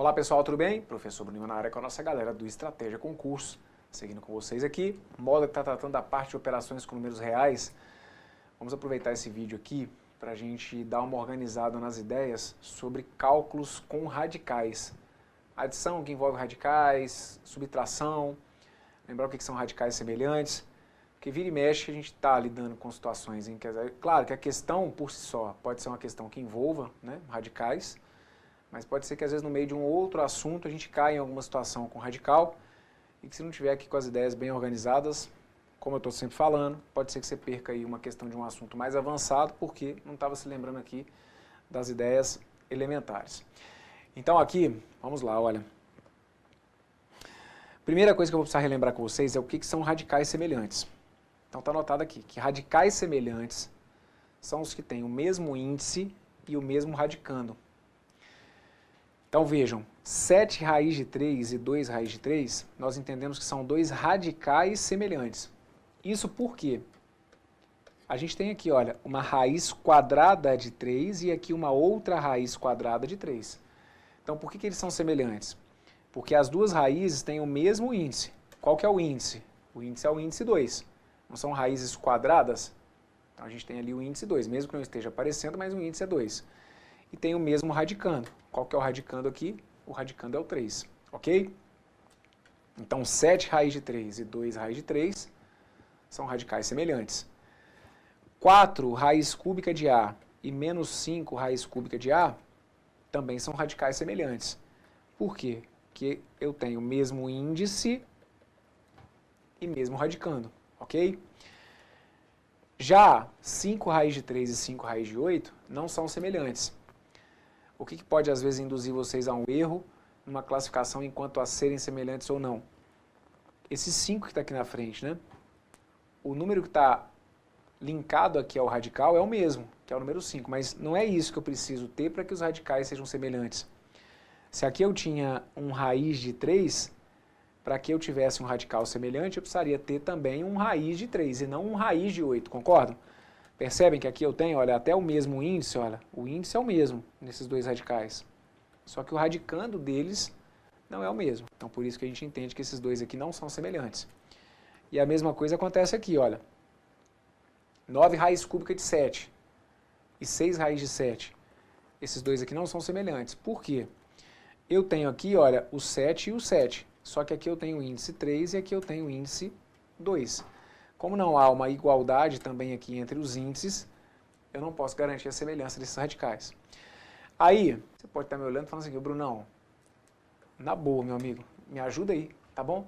Olá pessoal, tudo bem? Professor Bruno na área com a nossa galera do Estratégia Concurso. Seguindo com vocês aqui, módulo que está tratando da parte de operações com números reais. Vamos aproveitar esse vídeo aqui para a gente dar uma organizada nas ideias sobre cálculos com radicais. Adição que envolve radicais, subtração, lembrar o que são radicais semelhantes. Porque vira e mexe a gente está lidando com situações em que, claro que a questão por si só pode ser uma questão que envolva radicais, mas pode ser que às vezes no meio de um outro assunto a gente caia em alguma situação com radical e que se não tiver aqui com as ideias bem organizadas, como eu estou sempre falando, pode ser que você perca aí uma questão de um assunto mais avançado porque não estava se lembrando aqui das ideias elementares. Então aqui, vamos lá, olha. Primeira coisa que eu vou precisar relembrar com vocês é o que são radicais semelhantes. Então está anotado aqui que radicais semelhantes são os que têm o mesmo índice e o mesmo radicando. Então vejam, 7 raiz de 3 e 2 raiz de 3, nós entendemos que são dois radicais semelhantes. Isso porque a gente tem aqui, olha, uma raiz quadrada de 3 e aqui uma outra raiz quadrada de 3. Então por que eles são semelhantes? Porque as duas raízes têm o mesmo índice. Qual que é o índice? O índice é o índice 2. Não são raízes quadradas? Então a gente tem ali o índice 2, mesmo que não esteja aparecendo, mas o índice é 2. E tem o mesmo radicando. Qual que é o radicando aqui? O radicando é o 3, ok? Então 7 raiz de 3 e 2 raiz de 3 são radicais semelhantes. 4 raiz cúbica de A e menos 5 raiz cúbica de A também são radicais semelhantes. Por quê? Porque eu tenho o mesmo índice e mesmo radicando, ok? Já 5 raiz de 3 e 5 raiz de 8 não são semelhantes. O que pode, às vezes, induzir vocês a um erro numa classificação enquanto a serem semelhantes ou não? Esse 5 que está aqui na frente, né? O número que está linkado aqui ao radical é o mesmo, que é o número 5, mas não é isso que eu preciso ter para que os radicais sejam semelhantes. Se aqui eu tinha um raiz de 3, para que eu tivesse um radical semelhante, eu precisaria ter também um raiz de 3 e não um raiz de 8, concordam? Percebem que aqui eu tenho, olha, até o mesmo índice, olha, o índice é o mesmo nesses dois radicais. Só que o radicando deles não é o mesmo. Então por isso que a gente entende que esses dois aqui não são semelhantes. E a mesma coisa acontece aqui, olha. 9 raiz cúbica de 7 e 6 raiz de 7. Esses dois aqui não são semelhantes. Por quê? Eu tenho aqui, olha, o 7 e o 7. Só que aqui eu tenho o índice 3 e aqui eu tenho o índice 2. Como não há uma igualdade também aqui entre os índices, eu não posso garantir a semelhança desses radicais. Aí, você pode estar me olhando e falando assim, Brunão, na boa, meu amigo, me ajuda aí, tá bom?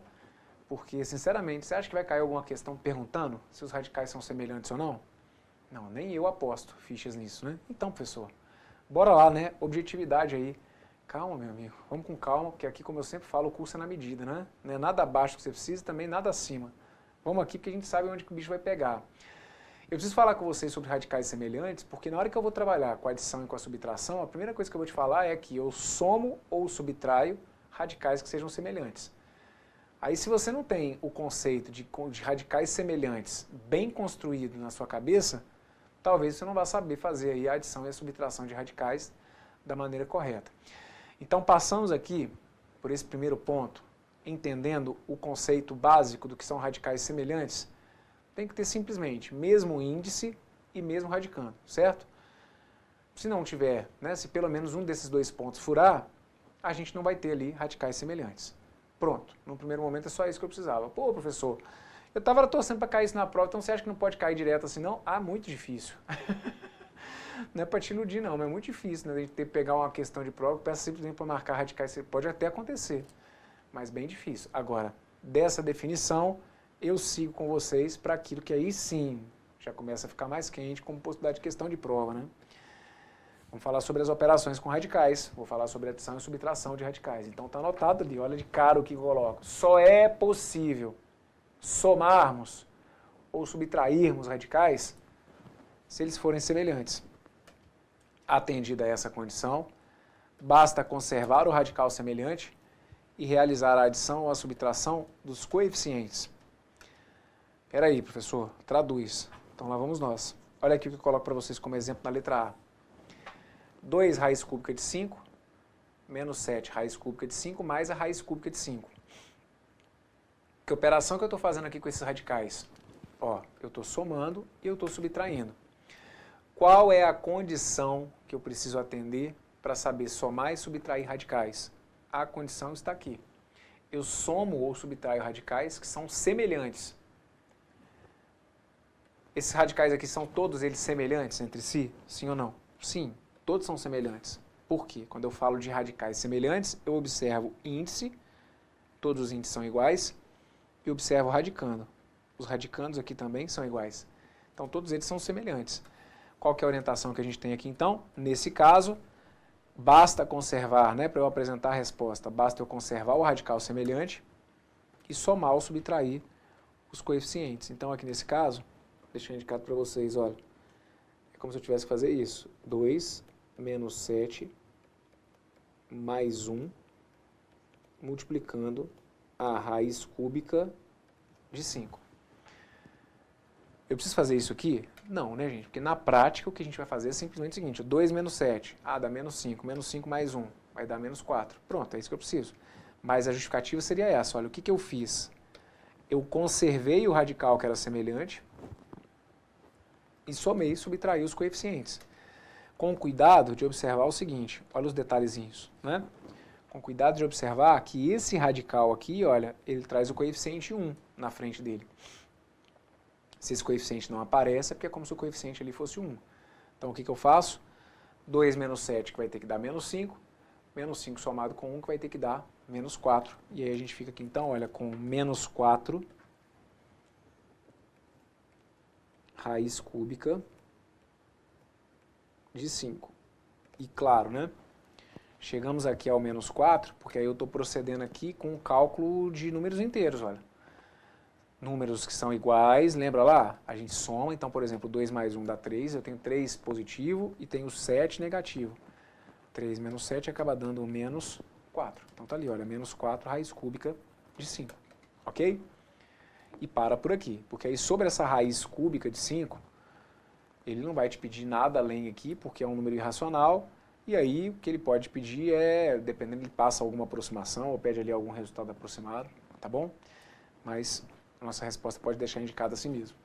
Porque, sinceramente, você acha que vai cair alguma questão perguntando se os radicais são semelhantes ou não? Não, nem eu aposto fichas nisso, né? Então, professor, bora lá, né? Objetividade aí. Calma, meu amigo, vamos com calma, porque aqui, como eu sempre falo, o curso é na medida, né? Não é nada abaixo que você precisa, também nada acima. Vamos aqui porque a gente sabe onde que o bicho vai pegar. Eu preciso falar com vocês sobre radicais semelhantes, porque na hora que eu vou trabalhar com a adição e com a subtração, a primeira coisa que eu vou te falar é que eu somo ou subtraio radicais que sejam semelhantes. Aí se você não tem o conceito de radicais semelhantes bem construído na sua cabeça, talvez você não vá saber fazer aí a adição e a subtração de radicais da maneira correta. Então passamos aqui por esse primeiro ponto, entendendo o conceito básico do que são radicais semelhantes, tem que ter simplesmente mesmo índice e mesmo radicando, certo? Se não tiver, né, se pelo menos um desses dois pontos furar, a gente não vai ter ali radicais semelhantes. Pronto, no primeiro momento é só isso que eu precisava. Pô, professor, eu estava torcendo para cair isso na prova, então você acha que não pode cair direto assim, não? Ah, muito difícil. Não é para te iludir, não, mas é muito difícil, né? A gente ter que pegar uma questão de prova, peça simplesmente para marcar radicais, pode até acontecer, mas bem difícil. Agora, dessa definição, eu sigo com vocês para aquilo que aí sim já começa a ficar mais quente, como possibilidade de questão de prova, né? Vamos falar sobre as operações com radicais, vou falar sobre adição e subtração de radicais. Então está anotado ali, olha de cara o que eu coloco. Só é possível somarmos ou subtrairmos radicais se eles forem semelhantes. Atendida a essa condição, basta conservar o radical semelhante e realizar a adição ou a subtração dos coeficientes. Espera aí, professor, traduz. Então lá vamos nós. Olha aqui o que eu coloco para vocês como exemplo na letra A. 2 raiz cúbica de 5 menos 7 raiz cúbica de 5 mais a raiz cúbica de 5. Que operação que eu estou fazendo aqui com esses radicais? Ó, eu estou somando e eu estou subtraindo. Qual é a condição que eu preciso atender para saber somar e subtrair radicais? A condição está aqui. Eu somo ou subtraio radicais que são semelhantes. Esses radicais aqui são todos eles semelhantes entre si? Sim ou não? Sim, todos são semelhantes. Por quê? Quando eu falo de radicais semelhantes, eu observo índice, todos os índices são iguais, e observo radicando. Os radicandos aqui também são iguais. Então, todos eles são semelhantes. Qual que é a orientação que a gente tem aqui, então? Nesse caso, basta conservar, né, para eu apresentar a resposta, basta eu conservar o radical semelhante e somar ou subtrair os coeficientes. Então, aqui nesse caso, deixa eu indicar para vocês, olha, é como se eu tivesse que fazer isso. 2 menos 7 mais 1 multiplicando a raiz cúbica de 5. Eu preciso fazer isso aqui? Não, né, gente? Porque na prática o que a gente vai fazer é simplesmente o seguinte, 2 menos 7, dá menos 5 mais 1, vai dar menos 4. Pronto, é isso que eu preciso. Mas a justificativa seria essa, olha, o que, que eu fiz? Eu conservei o radical que era semelhante e somei e subtraí os coeficientes. Com cuidado de observar o seguinte, olha os detalhezinhos, né? Com cuidado de observar que esse radical aqui, olha, ele traz o coeficiente 1 na frente dele. Se esse coeficiente não aparece, é porque é como se o coeficiente ali fosse 1. Então, o que, que eu faço? 2 menos 7, que vai ter que dar menos 5. Menos 5 somado com 1, que vai ter que dar menos 4. E aí a gente fica aqui, então, olha, com menos 4 raiz cúbica de 5. E claro, né? Chegamos aqui ao menos 4, porque aí eu estou procedendo aqui com o cálculo de números inteiros, olha. Números que são iguais, lembra lá? A gente soma, então, por exemplo, 2 mais 1 dá 3, eu tenho 3 positivo e tenho 7 negativo. 3 menos 7 acaba dando menos 4. Então tá ali, olha, menos 4 raiz cúbica de 5, ok? E para por aqui, porque aí sobre essa raiz cúbica de 5, ele não vai te pedir nada além aqui, porque é um número irracional, e aí o que ele pode pedir é, dependendo, ele passa alguma aproximação ou pede ali algum resultado aproximado, tá bom? Mas a nossa resposta pode deixar indicada assim mesmo.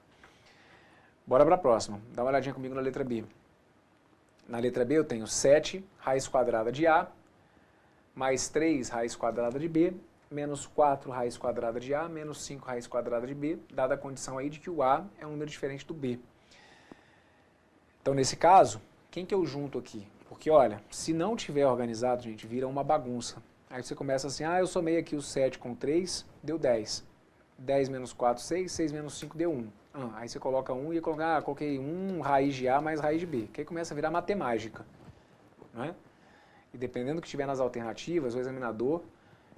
Bora para a próxima. Dá uma olhadinha comigo na letra B. Na letra B eu tenho 7 raiz quadrada de A, mais 3 raiz quadrada de B, menos 4 raiz quadrada de A, menos 5 raiz quadrada de B, dada a condição aí de que o A é um número diferente do B. Então, nesse caso, quem que eu junto aqui? Porque, olha, se não tiver organizado, gente, vira uma bagunça. Aí você começa assim, eu somei aqui o 7 com 3, deu 10. 10 menos 4, 6, 6 menos 5 deu 1. Aí você coloca 1 e coloca, coloquei 1 raiz de A mais raiz de B. Que aí começa a virar matemática. Não é? E dependendo do que tiver nas alternativas, o examinador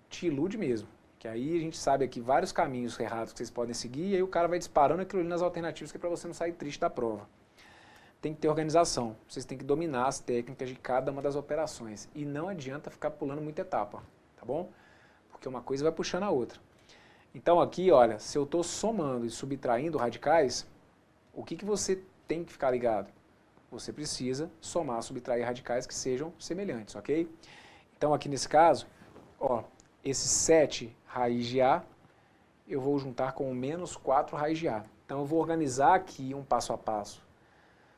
te ilude mesmo. Que aí a gente sabe aqui vários caminhos errados que vocês podem seguir e aí o cara vai disparando aquilo ali nas alternativas que é para você não sair triste da prova. Tem que ter organização. Vocês têm que dominar as técnicas de cada uma das operações. E não adianta ficar pulando muita etapa, tá bom? Porque uma coisa vai puxando a outra. Então aqui, olha, se eu estou somando e subtraindo radicais, o que, que você tem que ficar ligado? Você precisa somar, subtrair radicais que sejam semelhantes, ok? Então aqui nesse caso, ó, esse 7 raiz de A, eu vou juntar com o menos 4 raiz de A. Então eu vou organizar aqui um passo a passo.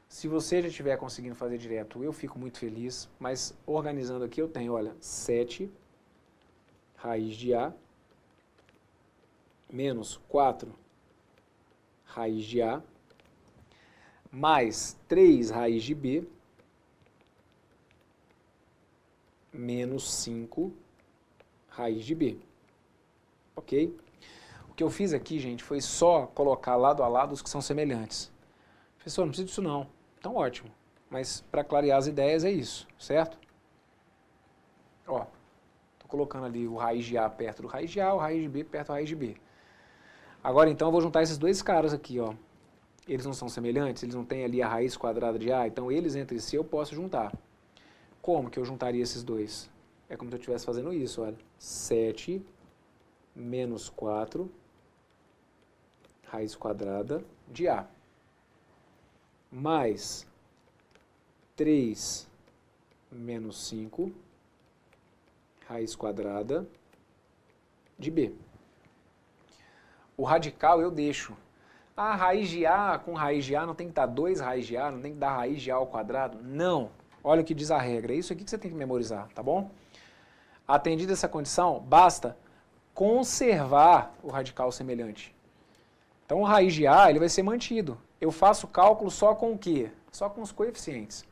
Se você já estiver conseguindo fazer direto, eu fico muito feliz, mas organizando aqui eu tenho, olha, 7 raiz de A, menos 4 raiz de A, mais 3 raiz de B, menos 5 raiz de B. Ok? O que eu fiz aqui, gente, foi só colocar lado a lado os que são semelhantes. Professor, não precisa disso não. Então, ótimo. Mas, para clarear as ideias, é isso, certo? Ó, estou colocando ali o raiz de A perto do raiz de A, o raiz de B perto do raiz de B. Agora, então, eu vou juntar esses dois caras aqui, ó. Eles não são semelhantes? Eles não têm ali a raiz quadrada de A? Então, eles entre si eu posso juntar. Como que eu juntaria esses dois? É como se eu estivesse fazendo isso, olha. 7 menos 4 raiz quadrada de A. Mais 3 menos 5 raiz quadrada de B. O radical eu deixo. A raiz de A com raiz de A não tem que dar 2 raiz de A, não tem que dar raiz de A ao quadrado? Não. Olha o que diz a regra. É isso aqui que você tem que memorizar, tá bom? Atendida essa condição, basta conservar o radical semelhante. Então, o raiz de A ele vai ser mantido. Eu faço cálculo só com o quê? Só com os coeficientes.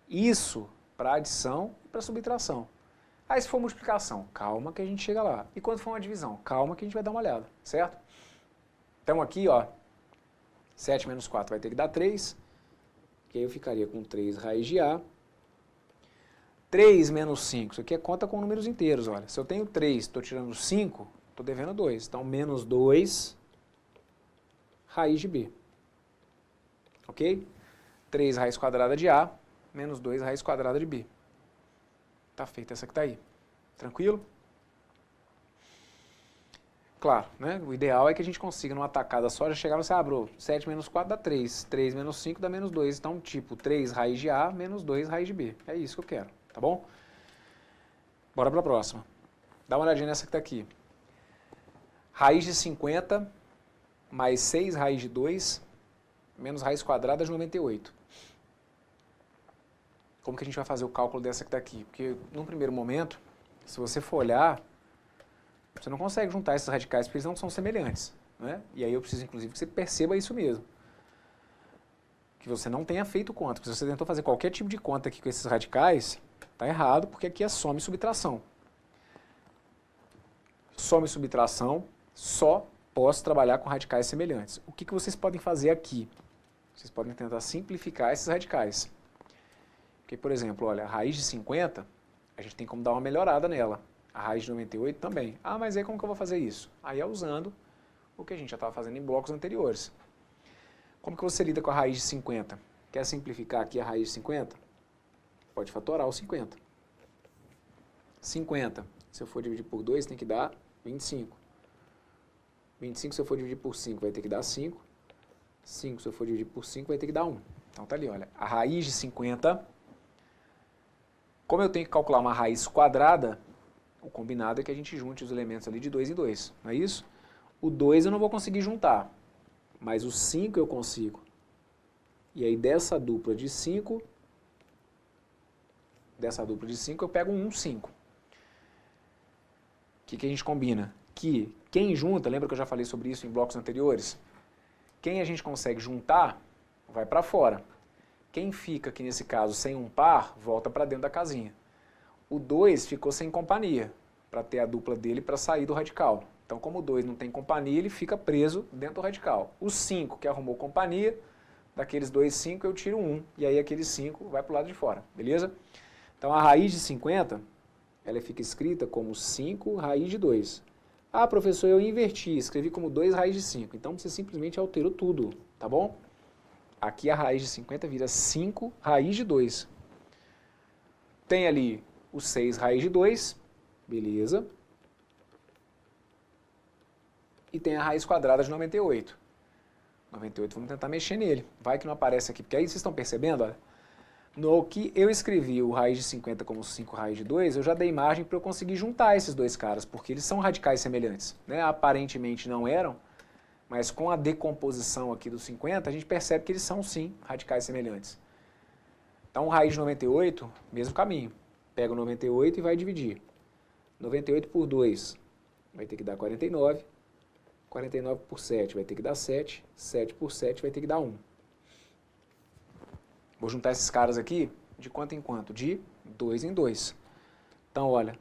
Isso para adição e para subtração. Aí, se for multiplicação, calma que a gente chega lá. E quando for uma divisão, calma que a gente vai dar uma olhada, certo? Então, aqui, ó, 7 menos 4 vai ter que dar 3. Que aí eu ficaria com 3 raiz de A. 3 menos 5, isso aqui é conta com números inteiros, olha. Se eu tenho 3, estou tirando 5, estou devendo 2. Então, menos 2 raiz de B. Ok? 3 raiz quadrada de A, menos 2 raiz quadrada de B. Tá feita essa que está aí. Tranquilo? Claro, né? O ideal é que a gente consiga, numa tacada só, já chegar e você abre 7 menos 4 dá 3. 3 menos 5 dá menos 2. Então, tipo, 3 raiz de A menos 2 raiz de B. É isso que eu quero, tá bom? Bora para a próxima. Dá uma olhadinha nessa que está aqui. Raiz de 50 mais 6 raiz de 2 menos raiz quadrada de 98. Como que a gente vai fazer o cálculo dessa que está aqui? Porque, num primeiro momento, se você for olhar, você não consegue juntar esses radicais porque eles não são semelhantes, né? E aí eu preciso, inclusive, que você perceba isso mesmo. Que você não tenha feito conta. Porque se você tentou fazer qualquer tipo de conta aqui com esses radicais, está errado, porque aqui é soma e subtração. Soma e subtração, só posso trabalhar com radicais semelhantes. O que vocês podem fazer aqui? Vocês podem tentar simplificar esses radicais. Porque, por exemplo, olha, a raiz de 50, a gente tem como dar uma melhorada nela. A raiz de 98 também. Ah, mas aí como que eu vou fazer isso? Aí é usando o que a gente já estava fazendo em blocos anteriores. Como que você lida com a raiz de 50? Quer simplificar aqui a raiz de 50? Pode fatorar o 50. 50, se eu for dividir por 2, tem que dar 25. 25, se eu for dividir por 5, vai ter que dar 5. 5, se eu for dividir por 5, vai ter que dar 1. Então tá ali, olha. A raiz de 50, como eu tenho que calcular uma raiz quadrada, o combinado é que a gente junte os elementos ali de 2 em 2, não é isso? O 2 eu não vou conseguir juntar, mas o 5 eu consigo. E aí dessa dupla de 5, eu pego um 5. O que a gente combina? Que quem junta, lembra que eu já falei sobre isso em blocos anteriores? Quem a gente consegue juntar, vai para fora. Quem fica aqui nesse caso sem um par, volta para dentro da casinha. O 2 ficou sem companhia, para ter a dupla dele para sair do radical. Então, como o 2 não tem companhia, ele fica preso dentro do radical. O 5, que arrumou companhia, daqueles 2, 5, eu tiro 1. E aí aquele 5 vai para o lado de fora, beleza? Então, a raiz de 50, ela fica escrita como 5 raiz de 2. Ah, professor, eu inverti, escrevi como 2 raiz de 5. Então, você simplesmente alterou tudo, tá bom? Aqui a raiz de 50 vira 5 raiz de 2. Tem ali o 6 raiz de 2, beleza. E tem a raiz quadrada de 98. 98, vamos tentar mexer nele. Vai que não aparece aqui, porque aí vocês estão percebendo, olha. No que eu escrevi o raiz de 50 como 5 raiz de 2, eu já dei margem para eu conseguir juntar esses dois caras, porque eles são radicais semelhantes, né? Aparentemente não eram, mas com a decomposição aqui dos 50, a gente percebe que eles são sim radicais semelhantes. Então, raiz de 98, mesmo caminho. Pega o 98 e vai dividir. 98 por 2 vai ter que dar 49. 49 por 7 vai ter que dar 7. 7 por 7 vai ter que dar 1. Vou juntar esses caras aqui de quanto em quanto? De 2 em 2. Então, olha,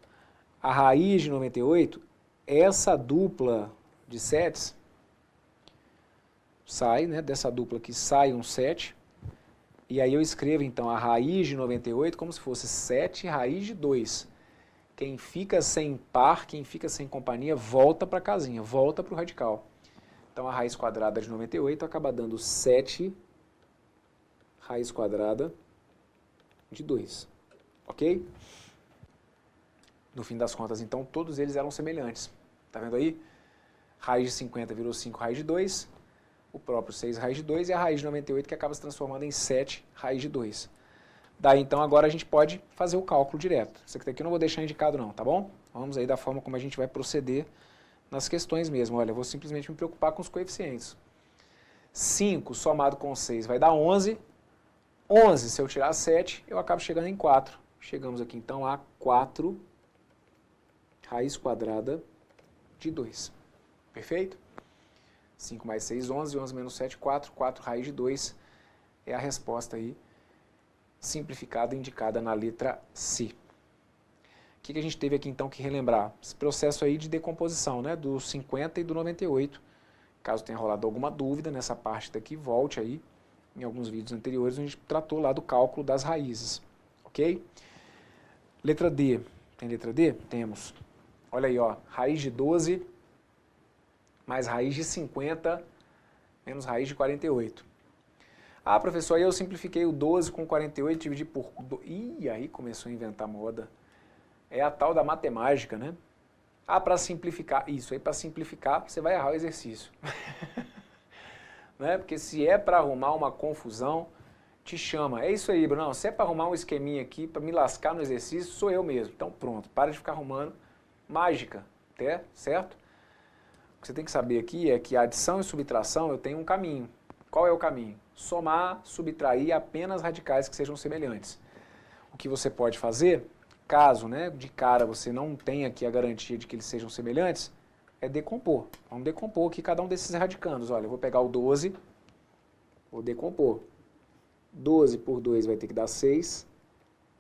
a raiz de 98, essa dupla de 7 sai, né? Dessa dupla aqui sai um 7. E aí eu escrevo, então, a raiz de 98 como se fosse 7 raiz de 2. Quem fica sem par, quem fica sem companhia, volta para a casinha, volta para o radical. Então, a raiz quadrada de 98 acaba dando 7 raiz quadrada de 2. Ok? No fim das contas, então, todos eles eram semelhantes. Tá vendo aí? Raiz de 50 virou 5 raiz de 2. O próprio 6 raiz de 2 e a raiz de 98 que acaba se transformando em 7 raiz de 2. Daí, então, agora a gente pode fazer o cálculo direto. Isso aqui eu não vou deixar indicado não, tá bom? Vamos aí da forma como a gente vai proceder nas questões mesmo. Olha, eu vou simplesmente me preocupar com os coeficientes. 5 somado com 6 vai dar 11. 11, se eu tirar 7, eu acabo chegando em 4. Chegamos aqui, então, a 4 raiz quadrada de 2. Perfeito? 5 mais 6, 11. 11 menos 7, 4. 4 raiz de 2 é a resposta aí, simplificada, indicada na letra C. O que a gente teve aqui, então, que relembrar? Esse processo aí de decomposição, né, do 50 e do 98. Caso tenha rolado alguma dúvida nessa parte daqui, volte aí em alguns vídeos anteriores, a gente tratou lá do cálculo das raízes, ok? Letra D. Tem letra D? Temos. Olha aí, ó, raiz de 12 mais raiz de 50 menos raiz de 48. Ah, professor, aí eu simplifiquei o 12 com 48 e dividi por... Ih, aí começou a inventar moda. É a tal da matemática, né? Ah, para simplificar. Isso aí, para simplificar, você vai errar o exercício. Né? Porque se é para arrumar uma confusão, te chama. É isso aí, Bruno. Se é para arrumar um esqueminha aqui, para me lascar no exercício, sou eu mesmo. Então pronto, para de ficar arrumando mágica, até, certo? O que você tem que saber aqui é que a adição e subtração eu tenho um caminho. Qual é o caminho? Somar, subtrair apenas radicais que sejam semelhantes. O que você pode fazer, caso, né, de cara você não tenha aqui a garantia de que eles sejam semelhantes, é decompor. Vamos decompor aqui cada um desses radicandos. Olha, eu vou pegar o 12, vou decompor. 12 por 2 vai ter que dar 6,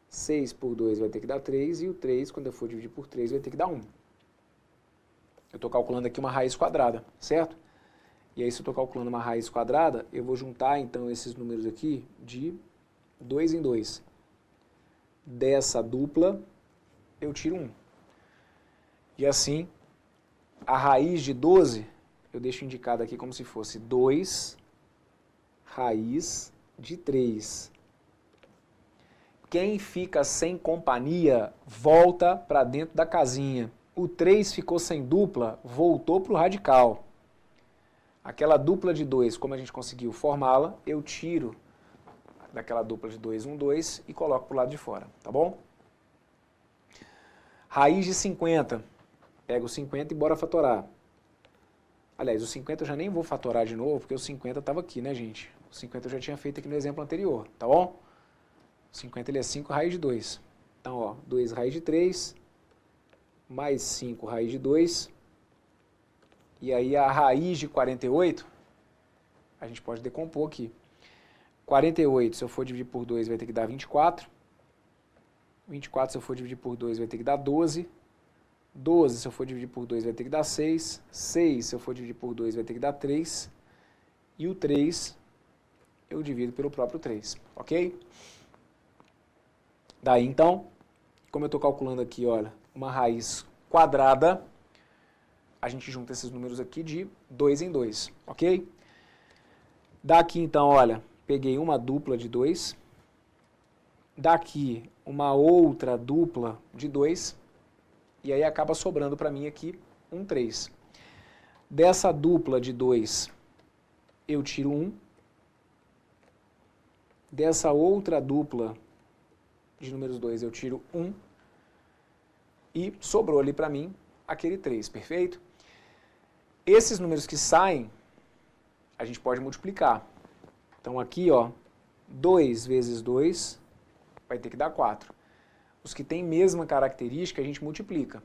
6 por 2 vai ter que dar 3, e o 3, quando eu for dividir por 3, vai ter que dar 1. Eu estou calculando aqui uma raiz quadrada, certo? E aí, se eu estou calculando uma raiz quadrada, eu vou juntar, então, esses números aqui de 2 em 2. Dessa dupla, eu tiro 1. E assim, a raiz de 12, eu deixo indicado aqui como se fosse 2 raiz de 3. Quem fica sem companhia, volta para dentro da casinha. O 3 ficou sem dupla, voltou para o radical. Aquela dupla de 2, como a gente conseguiu formá-la, eu tiro daquela dupla de 2, 1, 2 e coloco para o lado de fora, tá bom? Raiz de 50. Pega o 50 e bora fatorar. Aliás, o 50 eu já nem vou fatorar de novo, porque o 50 estava aqui, né, gente? O 50 eu já tinha feito aqui no exemplo anterior, tá bom? O 50 ele é 5 raiz de 2. Então, ó, 2 raiz de 3, mais 5 raiz de 2. E aí a raiz de 48, a gente pode decompor aqui. 48, se eu for dividir por 2, vai ter que dar 24. 24, se eu for dividir por 2, vai ter que dar 12. 12, se eu for dividir por 2, vai ter que dar 6. 6, se eu for dividir por 2, vai ter que dar 3. E o 3, eu divido pelo próprio 3, ok? Daí, então, como eu estou calculando aqui, olha, uma raiz quadrada, a gente junta esses números aqui de 2 em 2, ok? Daqui, então, olha, peguei uma dupla de 2. Daqui, uma outra dupla de 2. E aí acaba sobrando para mim aqui um 3. Dessa dupla de 2, eu tiro 1. Dessa outra dupla de números 2, eu tiro 1. E sobrou ali para mim aquele 3, perfeito? Esses números que saem, a gente pode multiplicar. Então aqui, ó, 2 vezes 2 vai ter que dar 4. Os que têm mesma característica, a gente multiplica.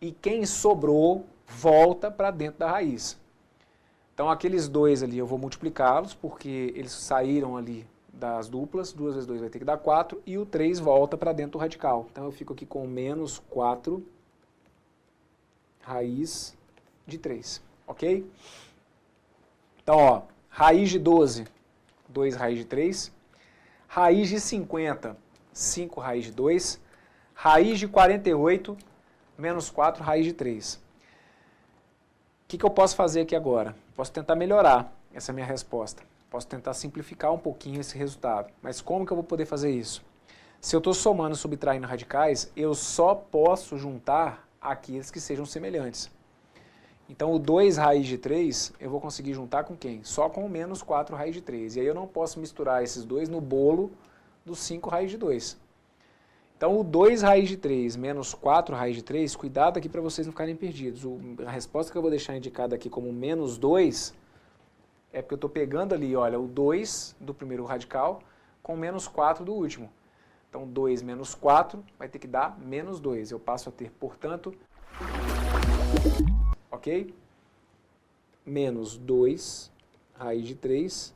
E quem sobrou, volta para dentro da raiz. Então aqueles 2 ali eu vou multiplicá-los, porque eles saíram ali das duplas. 2 vezes 2 vai ter que dar 4, e o 3 volta para dentro do radical. Então eu fico aqui com menos 4 raiz de 3, ok? Então, ó, raiz de 12, 2 raiz de 3. Raiz de 50, 5 raiz de 2. Raiz de 48, menos 4 raiz de 3. O que eu posso fazer aqui agora? Posso tentar melhorar essa minha resposta. Posso tentar simplificar um pouquinho esse resultado. Mas como que eu vou poder fazer isso? Se eu estou somando e subtraindo radicais, eu só posso juntar aqueles que sejam semelhantes. Então, o 2 raiz de 3, eu vou conseguir juntar com quem? Só com o menos 4 raiz de 3. E aí eu não posso misturar esses dois no bolo do 5 raiz de 2. Então, o 2 raiz de 3 menos 4 raiz de 3, cuidado aqui para vocês não ficarem perdidos. A resposta que eu vou deixar indicada aqui como menos 2 é porque eu estou pegando ali, olha, o 2 do primeiro radical com menos 4 do último. Então, 2 menos 4 vai ter que dar menos 2. Eu passo a ter, portanto, ok? Menos 2 raiz de 3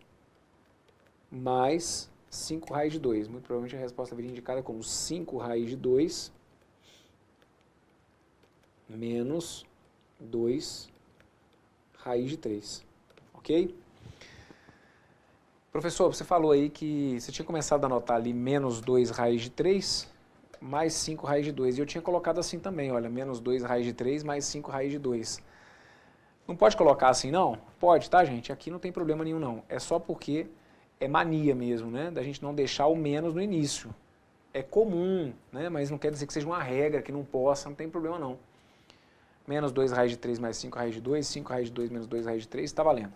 mais 5 raiz de 2. Muito provavelmente a resposta viria indicada como 5 raiz de 2 menos 2 raiz de 3. Ok? Professor, você falou aí que você tinha começado a anotar ali menos 2 raiz de 3 mais 5 raiz de 2. E eu tinha colocado assim também, olha, menos 2 raiz de 3 mais 5 raiz de 2. Não pode colocar assim, não? Pode, tá, gente? Aqui não tem problema nenhum, não. É só porque é mania mesmo, né? Da gente não deixar o menos no início. É comum, né? Mas não quer dizer que seja uma regra, que não possa, não tem problema, não. Menos 2 raiz de 3 mais 5 raiz de 2, 5 raiz de 2 menos 2 raiz de 3, está valendo.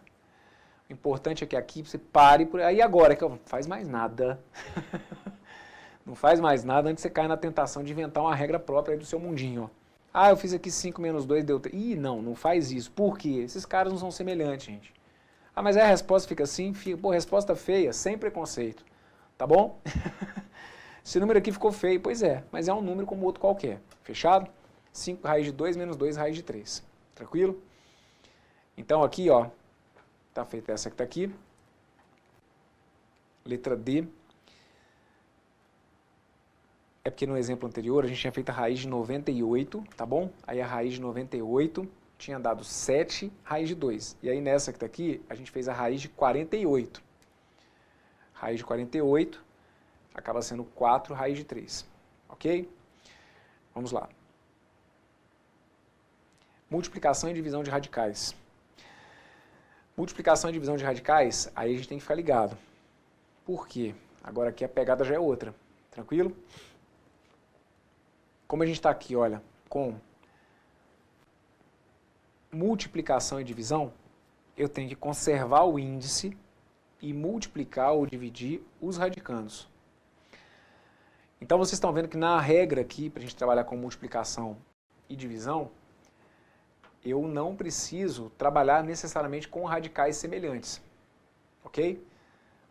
O importante é que aqui você pare por aí agora, que não faz mais nada. Não faz mais nada antes de você cair na tentação de inventar uma regra própria aí do seu mundinho. Ó. Ah, eu fiz aqui 5 menos 2 deu 3. Ih, não faz isso. Por quê? Esses caras não são semelhantes, gente. Ah, mas aí a resposta fica assim, pô, resposta feia, sem preconceito. Tá bom? Esse número aqui ficou feio, pois é, mas é um número como outro qualquer. Fechado? 5 raiz de 2 menos 2 raiz de 3. Tranquilo? Então aqui, ó, tá feita essa que tá aqui. Letra D. É porque no exemplo anterior a gente tinha feito a raiz de 98, tá bom? Aí a raiz de 98 tinha dado 7 raiz de 2. E aí nessa que tá aqui, a gente fez a raiz de 48. Raiz de 48 acaba sendo 4 raiz de 3. Ok? Vamos lá. Multiplicação e divisão de radicais. Multiplicação e divisão de radicais, aí a gente tem que ficar ligado. Por quê? Agora aqui a pegada já é outra. Tranquilo? Como a gente está aqui, olha, com multiplicação e divisão, eu tenho que conservar o índice e multiplicar ou dividir os radicandos. Então vocês estão vendo que na regra aqui, para a gente trabalhar com multiplicação e divisão, eu não preciso trabalhar necessariamente com radicais semelhantes, ok?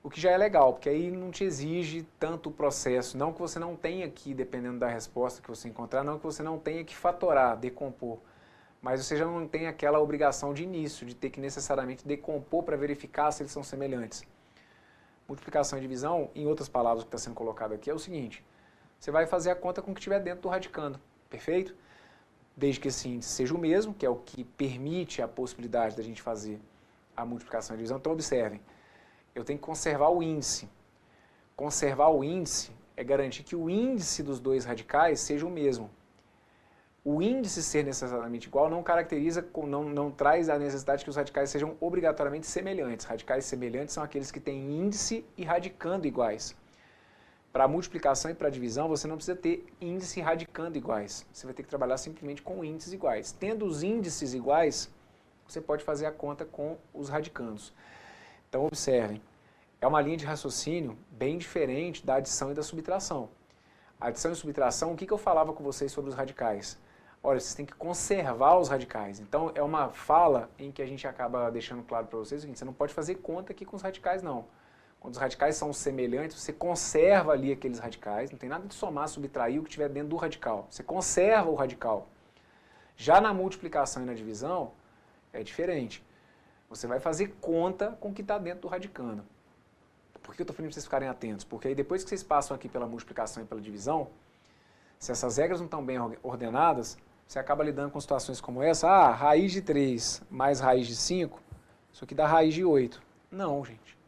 O que já é legal, porque aí não te exige tanto o processo, não que você não tenha que, dependendo da resposta que você encontrar, não que você não tenha que fatorar, decompor, mas você já não tem aquela obrigação de início, de ter que necessariamente decompor para verificar se eles são semelhantes. Multiplicação e divisão, em outras palavras, o que está sendo colocado aqui é o seguinte, você vai fazer a conta com o que estiver dentro do radicando, perfeito? Desde que esse índice seja o mesmo, que é o que permite a possibilidade da gente fazer a multiplicação e divisão. Então, observem, eu tenho que conservar o índice. Conservar o índice é garantir que o índice dos dois radicais seja o mesmo. O índice ser necessariamente igual não caracteriza, não traz a necessidade que os radicais sejam obrigatoriamente semelhantes. Radicais semelhantes são aqueles que têm índice e radicando iguais. Para a multiplicação e para a divisão, você não precisa ter índice e radicando iguais. Você vai ter que trabalhar simplesmente com índices iguais. Tendo os índices iguais, você pode fazer a conta com os radicandos. Então, observem, é uma linha de raciocínio bem diferente da adição e da subtração. A adição e subtração, o que eu falava com vocês sobre os radicais? Olha, vocês têm que conservar os radicais. Então, é uma fala em que a gente acaba deixando claro para vocês o seguinte, você não pode fazer conta aqui com os radicais, não. Quando os radicais são semelhantes, você conserva ali aqueles radicais, não tem nada de somar, subtrair o que estiver dentro do radical. Você conserva o radical. Já na multiplicação e na divisão, é diferente. Você vai fazer conta com o que está dentro do radicando. Por que eu estou falando para vocês ficarem atentos? Porque aí depois que vocês passam aqui pela multiplicação e pela divisão, se essas regras não estão bem ordenadas, você acaba lidando com situações como essa. Ah, raiz de 3 mais raiz de 5, isso aqui dá raiz de 8. Não, gente.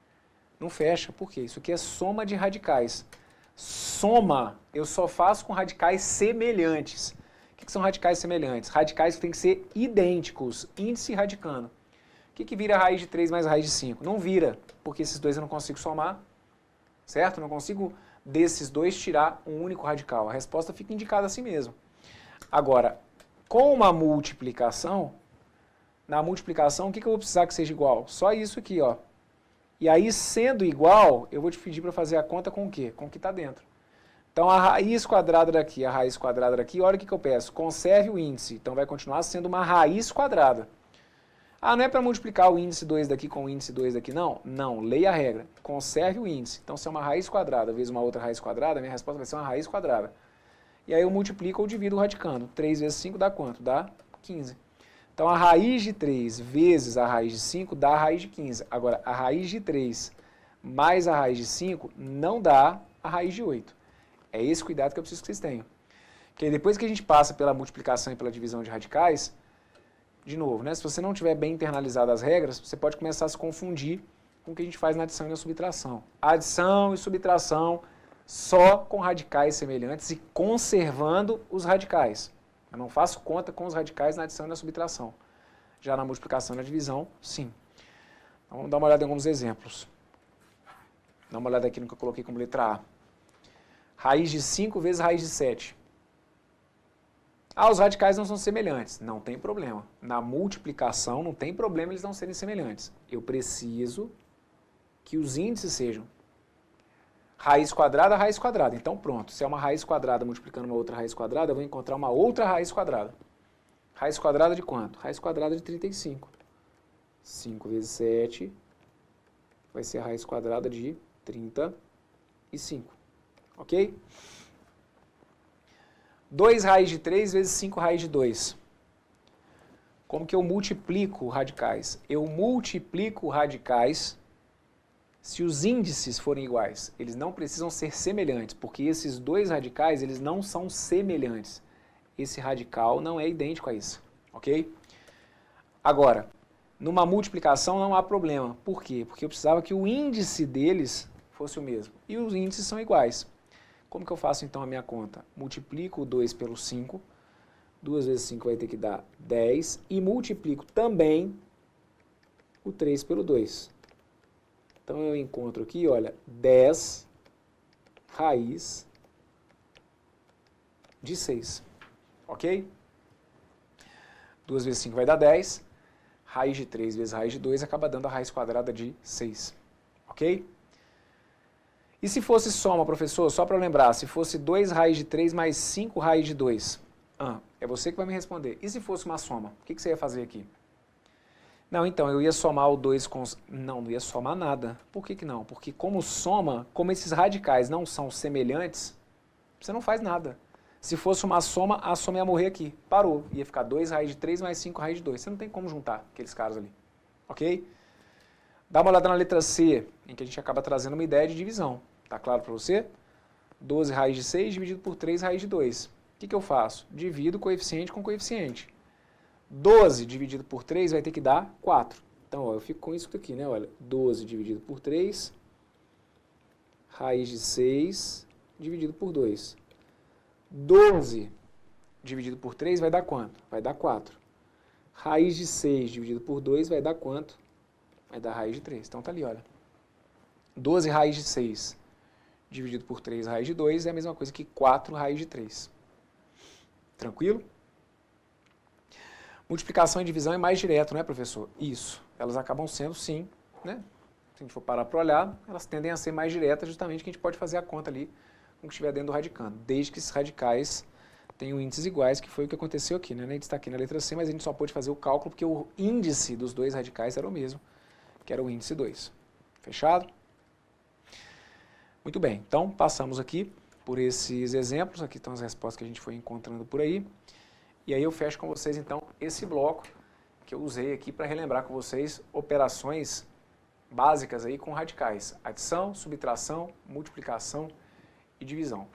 Não fecha. Por quê? Isso aqui é soma de radicais. Soma eu só faço com radicais semelhantes. O que são radicais semelhantes? Radicais que têm que ser idênticos, índice e radicando. O que vira raiz de 3 mais raiz de 5? Não vira, porque esses dois eu não consigo somar, certo? Eu não consigo desses dois tirar um único radical. A resposta fica indicada assim mesmo. Agora, com uma multiplicação, na multiplicação, o que eu vou precisar que seja igual? Só isso aqui, ó. E aí, sendo igual, eu vou te pedir para fazer a conta com o quê? Com o que está dentro. Então, a raiz quadrada daqui, a raiz quadrada daqui, olha o que eu peço. Conserve o índice. Então, vai continuar sendo uma raiz quadrada. Ah, não é para multiplicar o índice 2 daqui com o índice 2 daqui, não? Não, leia a regra. Conserve o índice. Então, se é uma raiz quadrada vezes uma outra raiz quadrada, minha resposta vai ser uma raiz quadrada. E aí eu multiplico ou divido o radicando. 3 vezes 5 dá quanto? Dá 15. Então, a raiz de 3 vezes a raiz de 5 dá a raiz de 15. Agora, a raiz de 3 mais a raiz de 5 não dá a raiz de 8. É esse cuidado que eu preciso que vocês tenham. Porque depois que a gente passa pela multiplicação e pela divisão de radicais, de novo, né, se você não tiver bem internalizado as regras, você pode começar a se confundir com o que a gente faz na adição e na subtração. Adição e subtração só com radicais semelhantes e conservando os radicais. Eu não faço conta com os radicais na adição e na subtração. Já na multiplicação e na divisão, sim. Então, vamos dar uma olhada em alguns exemplos. Dá uma olhada aqui no que eu coloquei como letra A. Raiz de 5 vezes raiz de 7. Ah, os radicais não são semelhantes. Não tem problema. Na multiplicação não tem problema eles não serem semelhantes. Eu preciso que os índices sejam raiz quadrada. Então pronto, se é uma raiz quadrada multiplicando uma outra raiz quadrada, eu vou encontrar uma outra raiz quadrada. Raiz quadrada de quanto? Raiz quadrada de 35. 5 vezes 7 vai ser a raiz quadrada de 35. Ok? 2 raiz de 3 vezes 5 raiz de 2. Como que eu multiplico radicais? Eu multiplico radicais se os índices forem iguais. Eles não precisam ser semelhantes, porque esses dois radicais eles não são semelhantes. Esse radical não é idêntico a isso, ok? Agora, numa multiplicação não há problema. Por quê? Porque eu precisava que o índice deles fosse o mesmo. E os índices são iguais. Como que eu faço então a minha conta? Multiplico o 2 pelo 5. 2 vezes 5 vai ter que dar 10. E multiplico também o 3 pelo 2. Então eu encontro aqui, olha, 10 raiz de 6. Ok? 2 vezes 5 vai dar 10. Raiz de 3 vezes raiz de 2 acaba dando a raiz quadrada de 6. Ok? E se fosse soma, professor, só para lembrar, se fosse 2 raiz de 3 mais 5 raiz de 2? É você que vai me responder. E se fosse uma soma? O que você ia fazer aqui? Não, então, eu ia somar o 2 com... Não ia somar nada. Por que não? Porque como soma, como esses radicais não são semelhantes, você não faz nada. Se fosse uma soma, a soma ia morrer aqui. Parou. Ia ficar 2 raiz de 3 mais 5 raiz de 2. Você não tem como juntar aqueles caras ali. Ok? Dá uma olhada na letra C, em que a gente acaba trazendo uma ideia de divisão. Tá claro para você? 12 raiz de 6 dividido por 3 raiz de 2. O que eu faço? Divido coeficiente com coeficiente. 12 dividido por 3 vai ter que dar 4. Então, ó, eu fico com isso aqui, né? Olha, 12 dividido por 3, raiz de 6 dividido por 2. 12 dividido por 3 vai dar quanto? Vai dar 4. Raiz de 6 dividido por 2 vai dar quanto? Vai dar raiz de 3. Então, tá ali, olha. 12 raiz de 6 dividido por 3 raiz de 2 é a mesma coisa que 4 raiz de 3. Tranquilo? Multiplicação e divisão é mais direto, não é, professor? Isso. Elas acabam sendo, sim, né? Se a gente for parar para olhar, elas tendem a ser mais diretas, justamente que a gente pode fazer a conta ali com o que estiver dentro do radicando, desde que esses radicais tenham índices iguais, que foi o que aconteceu aqui, né? A gente está aqui na letra C, mas a gente só pôde fazer o cálculo porque o índice dos dois radicais era o mesmo, que era o índice 2. Fechado? Muito bem, então passamos aqui por esses exemplos, aqui estão as respostas que a gente foi encontrando por aí, e aí eu fecho com vocês então esse bloco que eu usei aqui para relembrar com vocês operações básicas aí com radicais, adição, subtração, multiplicação e divisão.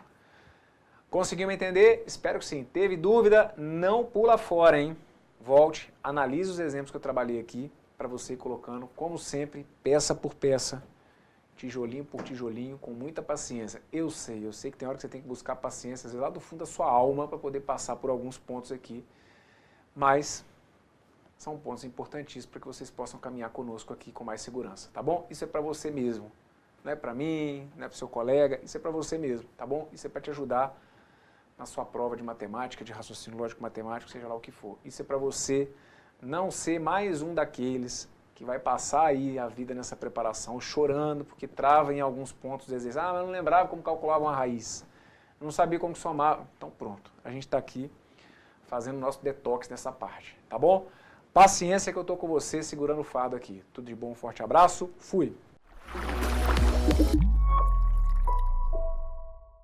Conseguiu me entender? Espero que sim. Teve dúvida? Não pula fora, hein? Volte, analise os exemplos que eu trabalhei aqui para você ir colocando, como sempre, peça por peça, tijolinho por tijolinho, com muita paciência. Eu sei que tem hora que você tem que buscar paciência, às vezes lá do fundo da sua alma, para poder passar por alguns pontos aqui, mas são pontos importantíssimos para que vocês possam caminhar conosco aqui com mais segurança, tá bom? Isso é para você mesmo, não é para mim, não é para o seu colega, isso é para você mesmo, tá bom? Isso é para te ajudar na sua prova de matemática, de raciocínio lógico matemático, seja lá o que for. Isso é para você não ser mais um daqueles que vai passar aí a vida nessa preparação chorando, porque trava em alguns pontos do exercício. Ah, mas eu não lembrava como calculava uma raiz. Não sabia como somar. Então pronto, a gente está aqui fazendo o nosso detox nessa parte, tá bom? Paciência que eu tô com você segurando o fardo aqui. Tudo de bom, um forte abraço, fui!